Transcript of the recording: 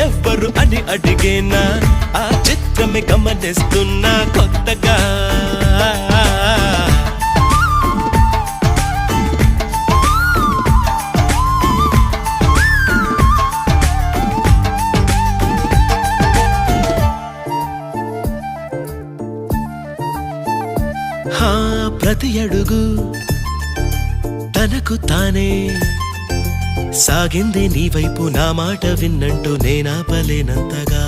ఎవ్వరు అని అడిగేనా ఆ చిత్రమే గమనిస్తున్నా కొత్తగా ప్రతి అడుగు తనకు తానే సాగింది నీ వైపు నా మాట విన్నంటూ నేనాపలేనంతగా